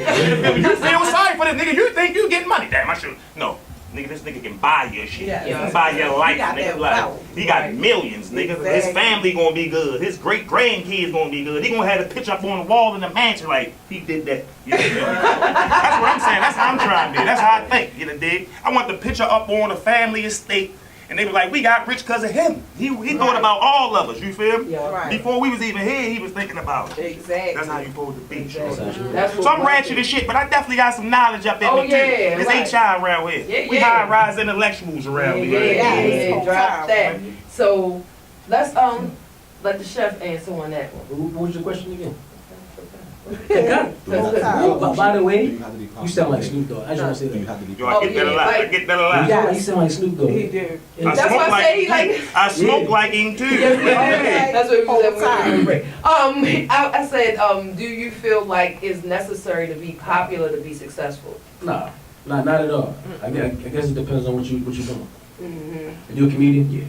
You feel sorry for this nigga. You think you getting money. Damn, I should. No. Nigga, this nigga can buy your shit. Yeah. He can buy your life, got nigga. that Like, wealth. he got millions, nigga. Exactly. His family gonna be good. His great grandkids gonna be good. He gonna have a picture up on the wall in the mansion like, he did that. You know what I mean? That's what I'm saying. That's how I'm trying to be. That's how I think. You know, dig? I want the picture up on the family estate. And they were like, we got rich because of him. He thought about all of us, you feel me? Yeah. Right. Before we was even here, he was thinking about it. Exactly. That's how you supposed to be. Exactly. That's So I'm ratchet as shit, but I definitely got some knowledge up in Oh, me too. yeah, It's right. HI around here. Yeah, We yeah. high-rise intellectuals around here. Yeah, drop that. So let's let the chef answer on that one. What was your question again? Cause By the way, Do you have to be you sound like Snoop Dogg. I just want to say Do you that. have to be Yo, I get that a lot. I get that a lot. Yeah, you sound like Snoop Dogg. He did. I That's smoke why I like say he him like- too. I smoke like him too. That's what we Whole said time. we were break. I said, do you feel like it's necessary to be popular to be successful? Nah, not at all. I guess it depends on what you're doing. Mm-hmm. If you're a comedian, yeah.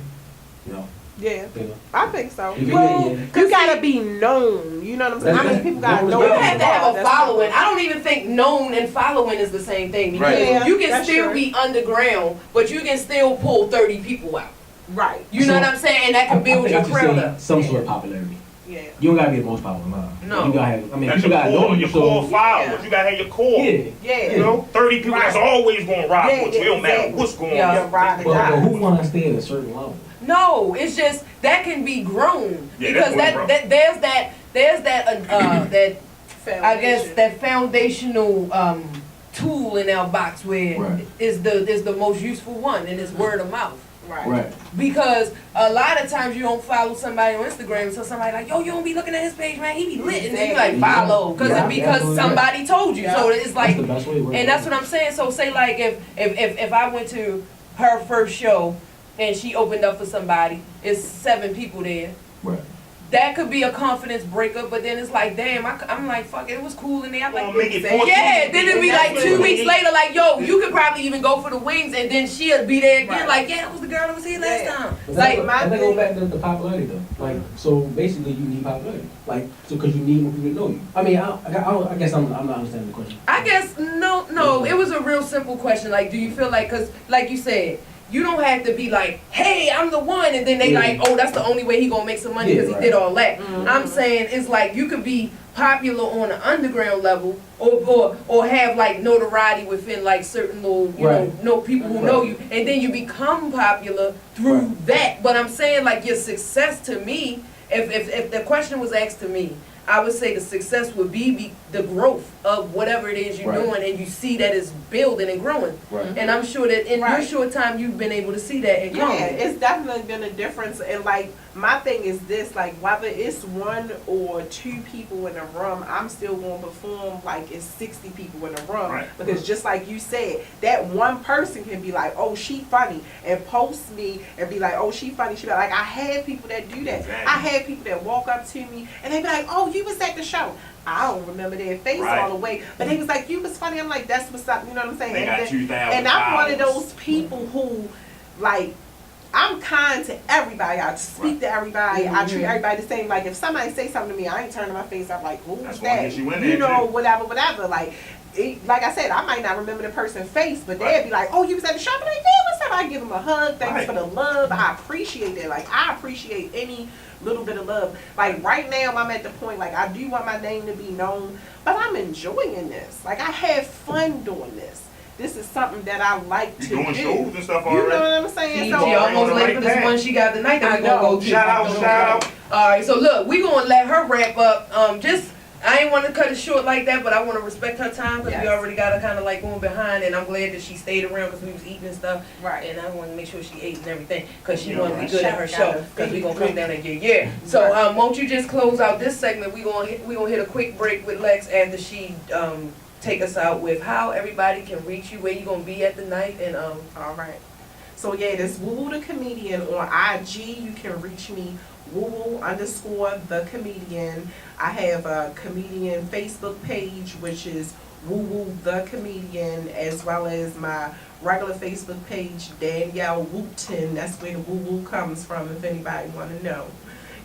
You know, Yeah, you know. I think so. If you- Well, yeah. you gotta be known. You know what I'm saying? How many people gotta know? You have to have a That's following. not- I don't even think known and following is the same thing. Because Right. Yeah, you can that's still true. be underground, but you can still pull 30 people out. Right. You know what I'm saying? And that can build your crowd up. Some sort of popularity. Yeah. You don't gotta be the most popular, nah. No. You gotta have, I mean, That's you gotta know your you, core so. followers. You gotta have your core. Yeah. Yeah. You know, 30 people that's Right. always gonna rock Yeah, with you. It don't matter exactly. what's going Yeah. You're on. right. But who wanna stay at a certain level? No, it's just that can be grown Yeah, because that's grown. there's that I guess Foundation. that foundational tool in our box where Right. is the most useful one, and it's word of mouth. Right. Right. Because a lot of times you don't follow somebody on Instagram until somebody like, yo, you don't be looking at his page, man. He be lit, and then you like follow Yeah, because absolutely. somebody told you. Yeah. So it's like, That's the best way to work. and that's what I'm saying. So say like if I went to her first show and she opened up for somebody, it's 7 people there. Right. That could be a confidence breaker, but then it's like, damn, I'm like, fuck, it was cool in there. I'm Well, like, make it 14 yeah. Then it'd be That's like what 2 it weeks is. later, like, yo, you could probably even go for the wings, and then she'll be there again, Right. like, yeah, that was the girl that was here last Yeah. time. But Like, that go back to the popularity though. Like, so basically you need popularity. Like, so because you need more people to know you. I mean, I guess I'm not understanding the question. I guess no. It was a real simple question. Like, do you feel like, cause like you said, you don't have to be like, hey, I'm the one, and then they Yeah. like, oh, that's the only way he gonna make some money Yeah, because he right. did all that. I'm saying it's like you could be popular on an underground level, or have like notoriety within like certain little know people who know you, and then you become popular through that. But I'm saying like your success to me, if the question was asked to me, I would say the success would be the growth of whatever it is you're Right. doing, and you see that it's building and growing. Right. And I'm sure that in your Right. short time you've been able to see that and Yeah, grow. it's definitely been a difference in like my thing is this, like whether it's 1 or 2 people in a room, I'm still gonna perform like it's 60 people in a room. Right. Because just like you said, that one person can be like, oh, she funny, and post me and be like, oh, she funny. She be like, I had people that do that. Exactly. I had people that walk up to me and they be like, oh, you was at the show. I don't remember their face all the way, but they was like, you was funny. I'm like, that's what's up. You know what I'm saying? They got and 2,000 and I'm one of followers. those people who, like, I'm kind to everybody. I speak to everybody. I treat everybody the same. Like, if somebody say something to me, I ain't turning my face up like, who's That's why I that? get you in You there, know, too. whatever. Like, like I said, I might not remember the person's face, but they'd be like, oh, you was at the shop? I'm like, yeah, what's up? I give them a hug. Thanks for the love. I appreciate that. Like, I appreciate any little bit of love. Like, right now, I'm at the point, like, I do want my name to be known, but I'm enjoying this. Like, I have fun doing this. This is something that I like to do. You doing shows and stuff You already? know what I'm saying? See, So, she almost on the late right for this path. one she got tonight that we gonna go to. Shout out. All right, so look, we gonna let her wrap up. I ain't want to cut it short like that, but I want to respect her time because we already got her kind of like going behind, and I'm glad that she stayed around because we was eating and stuff. Right. And I want to make sure she ate and everything because she wanted to be right. good at her show because we gonna come down and get So won't you just close out this segment? We gonna hit a quick break with Lex after she take us out with how everybody can reach you, where you gonna be at the night, and all right. So yeah, this Woo Woo the Comedian on IG. You can reach me woo_the comedian. I have a comedian Facebook page, which is Woo Woo the Comedian, as well as my regular Facebook page, Danielle Woopton. That's where the woo woo comes from, if anybody want to know.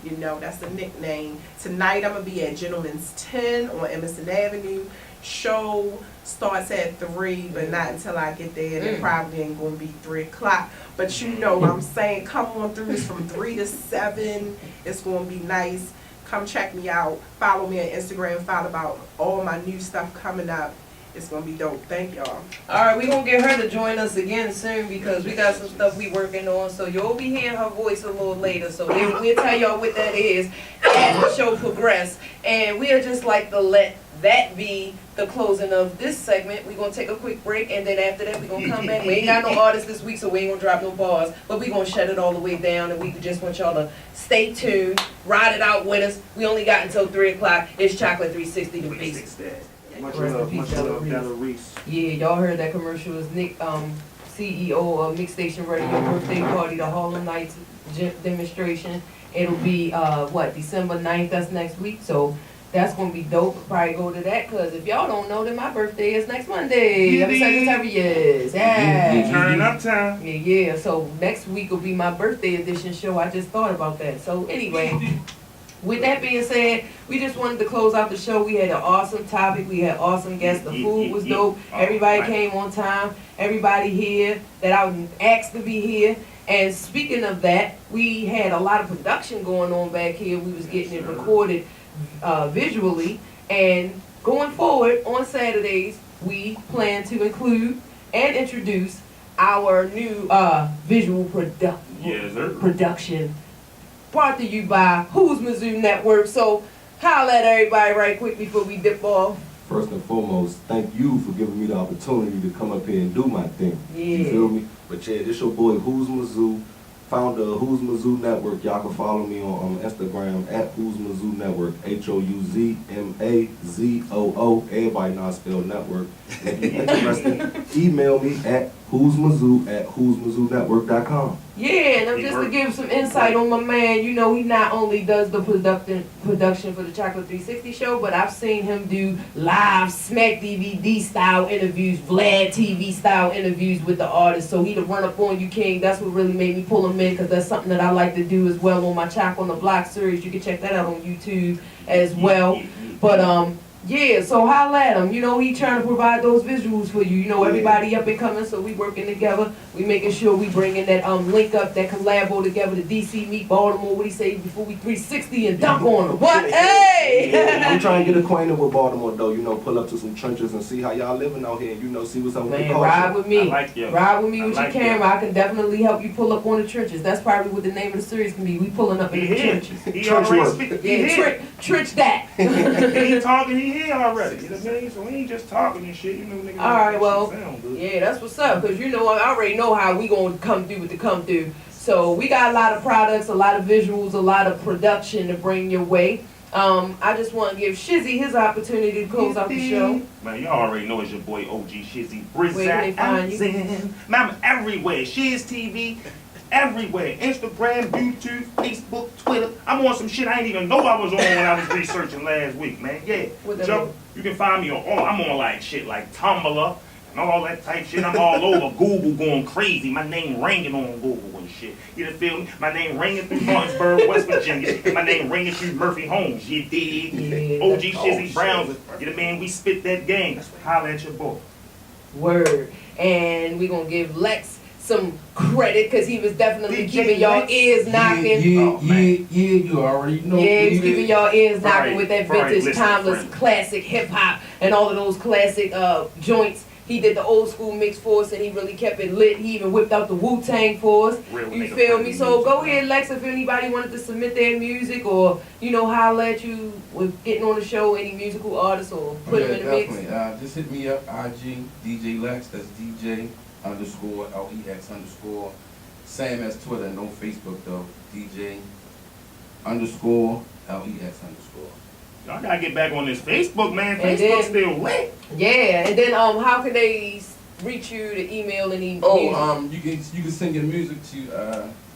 You know, that's the nickname. Tonight I'm going to be at Gentleman's 10 on Emerson Avenue. Show starts at 3, but not until I get there. It probably ain't going to be 3 o'clock. But you know what I'm saying, come on through. It's from 3 to 7. It's going to be nice. Come check me out. Follow me on Instagram. Follow about all my new stuff coming up. It's going to be dope. Thank y'all. all right, we gonna get her to join us again soon because we got some stuff we working on. So you'll be hearing her voice a little later. So we'll tell y'all what that is as the show progress. And we'll just like to let that be the closing of this segment. We're gonna take a quick break, and then after that we're gonna come back. We ain't got no artists this week, so we ain't gonna drop no bars, but we gonna shut it all the way down, and we just want y'all to stay tuned, ride it out with us. We only got until 3 o'clock. It's Chakelet360 the basics. Much Rest in love, peace, much Della love, Reese. Della Reese. Yeah, y'all heard that commercial. Is Nick, CEO of Mix Station Radio birthday party, the Harlem Nights demonstration. It'll be December 9th. That's next week. So that's gonna be dope. Probably go to that because if y'all don't know, then my birthday is next Monday. I'm Sagittarius. Yeah. Turn up time. Yeah. So next week will be my birthday edition show. I just thought about that. So anyway. With that being said, we just wanted to close out the show. We had an awesome topic. We had awesome guests. The food was dope. Everybody came on time. Everybody here that I asked to be here. And speaking of that, we had a lot of production going on back here. We was getting it recorded visually. And going forward on Saturdays, we plan to include and introduce our new visual production. Brought to you by Who's Mizzou Network. So holla at everybody right quick before we dip off. First and foremost, thank you for giving me the opportunity to come up here and do my thing. Yeah. You feel me? But yeah, this your boy Who's Mizzou, founder of Who's Mizzou Network. Y'all can follow me on Instagram at Who's Mizzou Network, HOUZMAZOO. Everybody know I spell network. If you're interested, email me at who'smizzou@who'smizzounetwork.com. Yeah, and just to give some insight on my man, you know, he not only does the production for the Chakelet360 show, but I've seen him do live Smack DVD style interviews, Vlad TV style interviews with the artists. So he the run up on you king. That's what really made me pull him in because that's something that I like to do as well on my Chak on the Block series. You can check that out on YouTube as well. But yeah, so holla at him. You know, he trying to provide those visuals for you. You know, everybody up and coming, so we working together. We making sure we bringing that link up, that collabo together, the DC meet Baltimore. What he say before we 360 and dunk on them? What? Hey! I'm trying to get acquainted with Baltimore though. You know, pull up to some trenches and see how y'all living out here. And, you know, see what's up with the Man, culture. ride with me. Ride with me with your like camera. I can definitely help you pull up on the trenches. That's probably what the name of the series can be. We pulling up in the trenches. He Trench already work. speak. Yeah, trench that. He ain't talking, he here already. You know what I mean? So we ain't just talking and shit. You know, nigga. All right, well, sound good. yeah, that's what's up. Because, you know, I already know how we going to come through with the come through. So we got a lot of products, a lot of visuals, a lot of production to bring your way. I just want to give Shizzy his opportunity to close out the show. Man, y'all already know it's your boy OG Shizzy. Where can they find you? Man, I'm everywhere. Shiz TV, everywhere. Instagram, YouTube, Facebook, Twitter. I'm on some shit I didn't even know I was on when I was researching last week, man. Yeah. What that Joe, mean? you can find me on all. I'm on like shit like Tumblr and all that type shit. I'm all over Google going crazy. My name ringing on Google and shit. You done feel me? My name ringing through Martinsburg, West Virginia. My name ringing through Murphy Homes. You dig? Yeah. OG Shizzy Browns. You the man, we spit that game. Holla at your boy. Word. And we gonna give Lex some credit because he was definitely DJ keeping y'all Lex? ears knocking. You already know. Yeah, he was keeping y'all ears knocking Right, with that right, vintage, listen, timeless, friend. classic hip hop and all of those classic joints. He did the old school mix for us and he really kept it lit. He even whipped out the Wu-Tang for us. Real You nigga feel me? friendly So music, go man. ahead, Lex, if anybody wanted to submit their music or, holler at you with getting on the show, any musical artists or put them in the mix. Definitely. Just hit me up, IG, DJ Lex, that's DJ _ LEX_. Same as Twitter, no Facebook though. DJ _LEX_. Y'all gotta get back on this Facebook, man. And Facebook's then- still lit. Yeah, and then how can they reach you to email any music? You can send your music to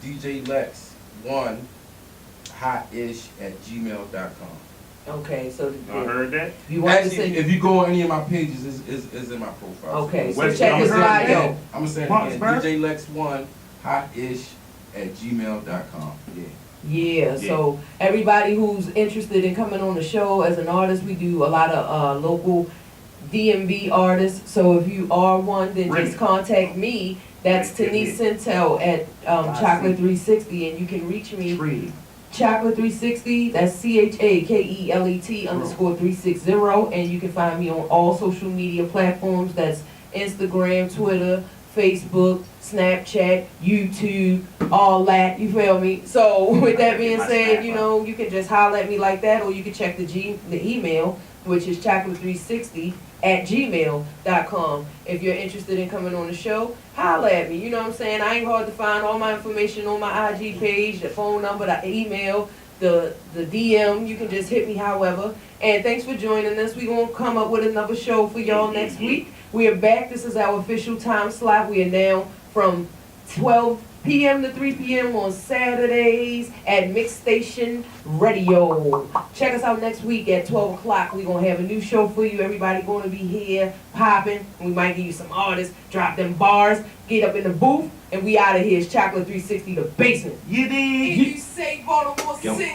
DJ Lex1 hotish@gmail.com. Okay, so Y'all heard that? if you want to Actually, send if you go on any of my pages, is in my profile. okay, so West check Coast his heard that. bio. I'm gonna say it Marks, again. bro. DJ Lex1 hotish@gmail.com. Yeah. Yeah, so everybody who's interested in coming on the show as an artist, we do a lot of local DMV artists. So if you are one, then Really? just contact me. That's Denise Sintel at Chakelet360, and you can reach me. Chakelet360, that's CHAKELET _360, and you can find me on all social media platforms. That's Instagram, Twitter, Facebook, Snapchat, YouTube, all that, you feel me? So with that being said, you can just holler at me like that, or you can check the email, which is chakelet360@gmail.com. If you're interested in coming on the show, holler at me, you know what I'm saying? I ain't hard to find. All my information on my IG page, the phone number, the email, the DM, you can just hit me however. And thanks for joining us. We're going to come up with another show for y'all next week. We are back. This is our official time slot. We are now from 12 p.m. to 3 p.m. on Saturdays at Mix Station Radio. Check us out next week at 12 o'clock. We're going to have a new show for you. Everybody going to be here popping. We might give you some artists, drop them bars, get up in the booth, and we out of here. It's Chakelet360, the basement. You dig? You say Baltimore Yo. City.